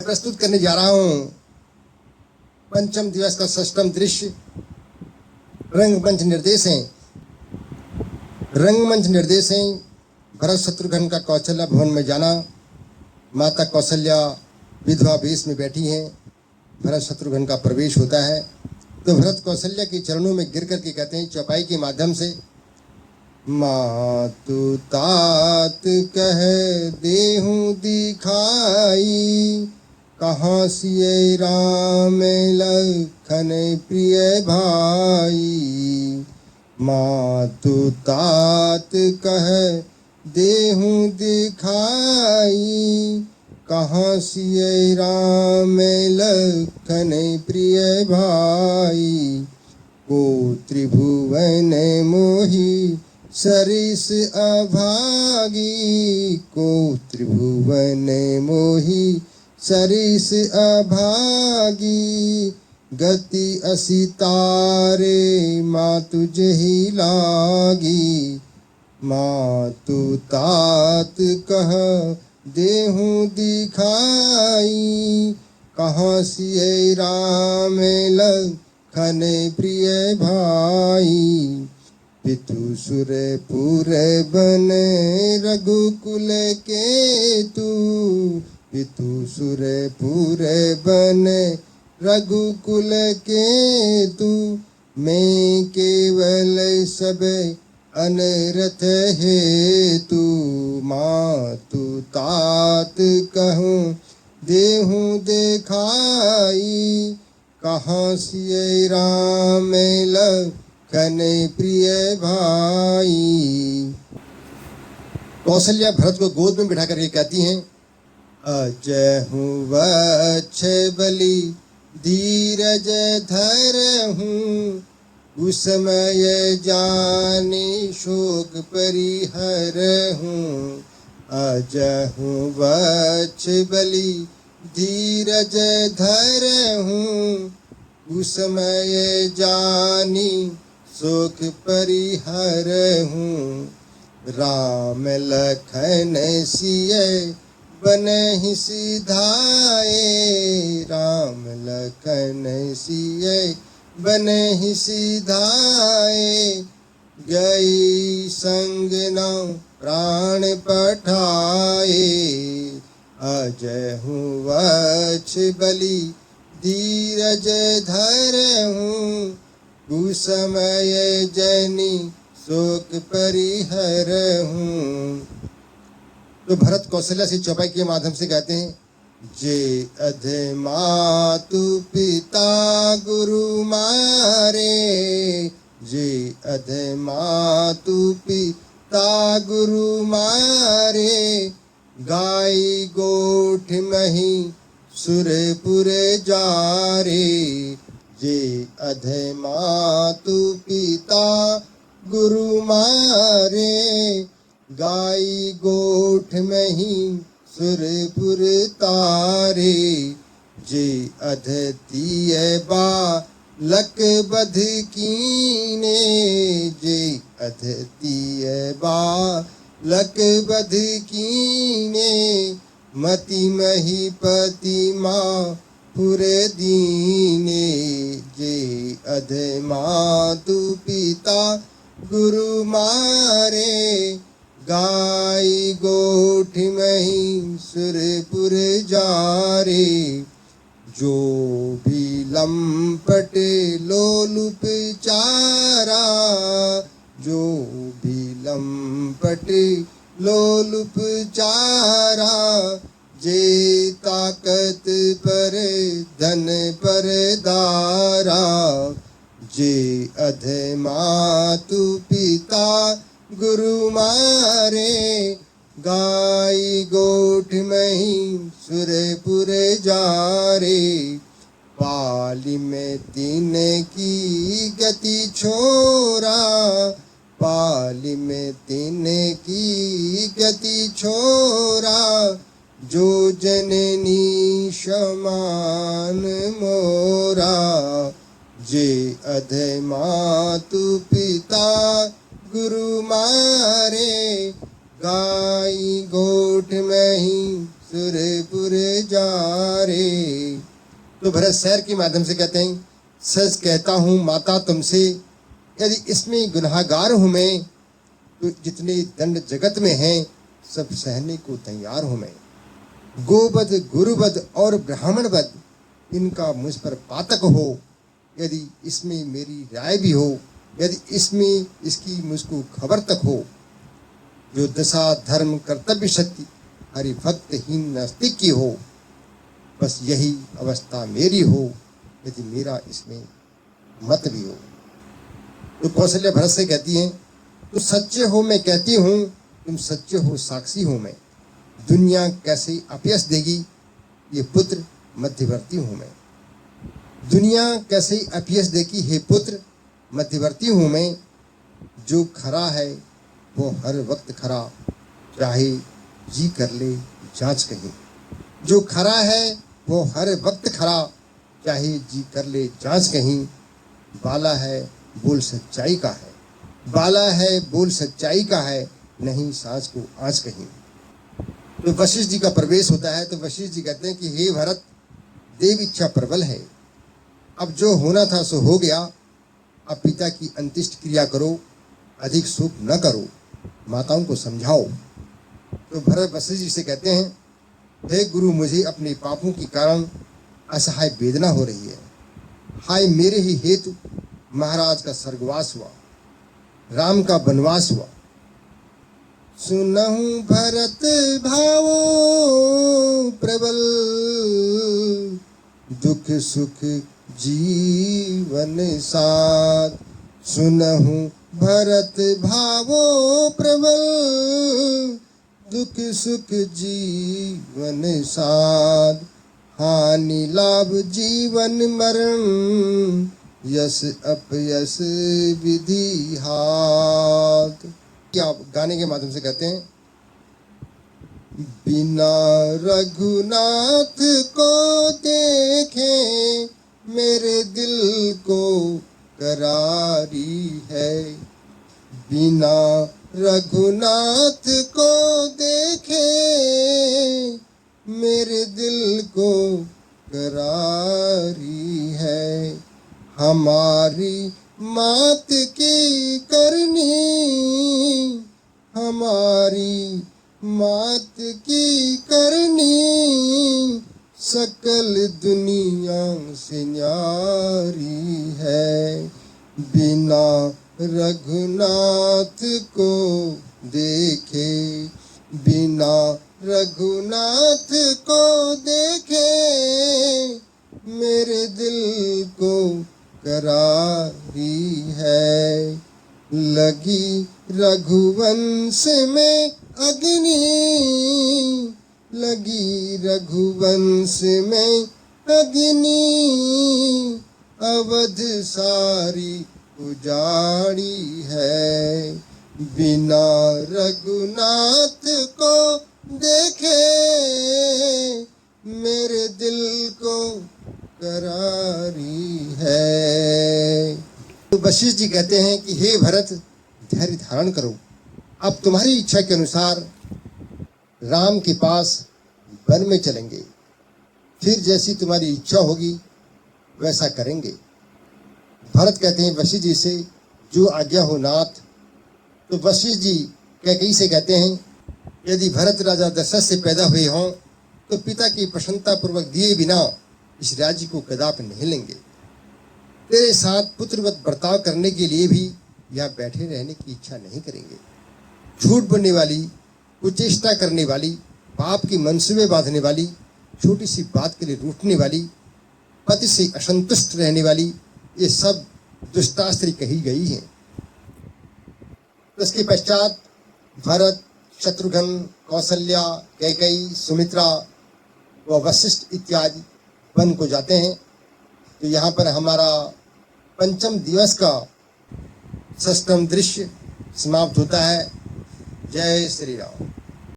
प्रस्तुत करने जा रहा हूं पंचम दिवस का षष्ठम दृश्य रंगमंच निर्देश है। रंगमंच निर्देश है भरत शत्रुघ्न का कौशल्या भवन में जाना। माता कौशल्या विधवा वेश में बैठी हैं। भरत शत्रुघ्न का प्रवेश होता है तो भरत कौशल्या के चरणों में गिर करके कहते हैं चौपाई के माध्यम से, मातु तात कह देहूं दिखाई, कहाँ सिए राम लखन प्रिय भाई। मातु तात कह देहूं दिखाई, कहाँ सिए राम लखन प्रिय भाई। को त्रिभुवन मोहि सरिस अभागी, को त्रिभुवन मोहि सरिस अभागी। गति असी तारे मातु जही लागी, मातु तात कह देहूं दिखाई, कहाँ सिए राम लखन प्रिय भाई। पितु सुरपुर बन रघुकुल केतु, पितु सुरपुर बन रघुकुल केतु। मैं केवल सब अनरथ हेतु, मातु तात कहूँ देहूं देखाई, कहाँ सिए राम लखन प्रिय भाई। कौशल्या भरत को गोद में बिठा करके कहती हैं, अजहूँ वक्ष बलि धीरज धरहूँ, उस समय जानी शोक परिहरहूँ। अजहूँ वक्ष बलि धीरज धरहूँ, उस समय जानी शोक परिहरहूँ। राम लखन सिए बनहि सिधाए, राम लखन सिए बनहि सिधाए। गई संग न प्राण पठाए, अजहूँ वक्ष बलि धीरज धरहूँ, उस समय जनि शोक परिहरहूँ। तो भरत कौशल्या से चौपाई के माध्यम से कहते हैं, जे अध मातु पिता गुरु मारे, जे अध मातु पिता गुरु मारे। गाई गोठ मही सुरपुर जारे, जे अध मातु पिता गुरु मारे। गाई गोठ में ही सुरपुर तारे, जे अधतीय बालक बध कीने, जे अधतीय बालक बध कीने। मति मही पति माँ पुर दीने, जे अध मातु पिता गुरु मारे। गाई गोठ मही सुरपुर जारे, जो भी लंपट लोलुप चारा, जो भी लंपट लोलुप चारा। जे ताकत पर धन पर दारा, जे अध मातु पिता गुरु मारे। गाई गोठ मही सुरपुर जारे, पाली में तीन की गति छोरा, पाली में तीन की गति छोरा। जो जननी समान मोरा, जे अध मातु पिता गुरु मारे। गाई गोठ में ही सुरपुर जा रे। तो भरत शहर के माध्यम से कहते हैं, सच कहता हूँ माता तुमसे, यदि इसमें गुनाहगार हूँ मैं, तो जितने दंड जगत में हैं सब सहने को तैयार हूँ मैं। गोवध गुरुवध और ब्राह्मणवध इनका मुझ पर पातक हो, यदि इसमें मेरी राय भी हो, यदि इसमें इसकी मुझको खबर तक हो। जो दशा धर्म कर्तव्य शक्ति हरि भक्तहीन नास्तिक की हो, बस यही अवस्था मेरी हो, यदि मेरा इसमें मत भी हो। तो कौशल्या भरत से कहती हैं, तुम सच्चे हो मैं कहती हूँ, तुम सच्चे हो साक्षी हूँ मैं। दुनिया कैसे अपयश देगी, ये पुत्र मध्यवर्ती हूँ मैं। दुनिया कैसे अपयश देगी हे पुत्र, मध्यवर्ती हूँ मैं। जो खरा है वो हर वक्त खरा, चाहे जी कर ले जांच कहीं। जो खरा है वो हर वक्त खरा, चाहे जी कर ले जांच कहीं। बाला है बोल सच्चाई का है, बाला है बोल सच्चाई का है, नहीं सांस को आंच कहीं। तो वशिष्ठ जी का प्रवेश होता है। तो वशिष्ठ जी कहते हैं कि हे भरत, देव इच्छा प्रबल है, अब जो होना था सो हो गया। अब पिता की अंत्येष्टि क्रिया करो, अधिक शोक न करो, माताओं को समझाओ। तो भरत वशिष्ठ जी से कहते हैं, हे गुरु, मुझे अपने पापों के कारण असहाय वेदना हो रही है। हाय मेरे ही हेतु महाराज का स्वर्गवास हुआ, राम का वनवास हुआ। सुनहु भरत भावो प्रबल, दुख सुख जीवन साथ। सुनहु भरत भावो प्रबल, दुख सुख जीवन साथ। हानि लाभ जीवन मरण, यश अपयश विधि हाथ। क्या गाने के माध्यम से कहते हैं, बिना रघुनाथ को देखे मेरे दिल को करारी है। बिना रघुनाथ को देखे मेरे दिल को करारी है। हमारी मात की करनी, हमारी मात की करनी, सकल दुनिया से न्यारी है। बिना रघुनाथ को देखे, बिना रघुनाथ को देखे मेरे दिल को करारी है। लगी रघुवंश में अग्नि, लगी रघुवंश में अग्नि, अवध सारी उजाड़ी है। बिना रघुनाथ को देखे मेरे दिल को करारी है। तो वशिष्ठ जी कहते हैं कि हे भरत, धैर्य धारण करो। अब तुम्हारी इच्छा के अनुसार राम के पास वन में चलेंगे, फिर जैसी तुम्हारी इच्छा होगी वैसा करेंगे। भरत कहते हैं वशिष्ठ जी से, जो आज्ञा हो नाथ। तो वशिष्ठ जी कैकेयी से कहते हैं, यदि भरत राजा दशरथ से पैदा हुए हों तो पिता की प्रसन्नता पूर्वक दिए बिना इस राज्य को कदापि नहीं लेंगे। तेरे साथ पुत्रवत बर्ताव करने के लिए भी यहाँ बैठे रहने की इच्छा नहीं करेंगे। झूठ बोलने वाली, कुचेष्टा करने वाली, पाप की मंसूबे बांधने वाली, छोटी सी बात के लिए रूठने वाली, पति से असंतुष्ट रहने वाली, ये सब दुष्टास्त्री कही गई हैं। उसके पश्चात भरत, शत्रुघ्न, कौशल्या, कैकेयी, सुमित्रा व वशिष्ठ इत्यादि वन को जाते हैं। तो यहाँ पर हमारा पंचम दिवस का षष्ठम दृश्य समाप्त होता है। जय श्री राम।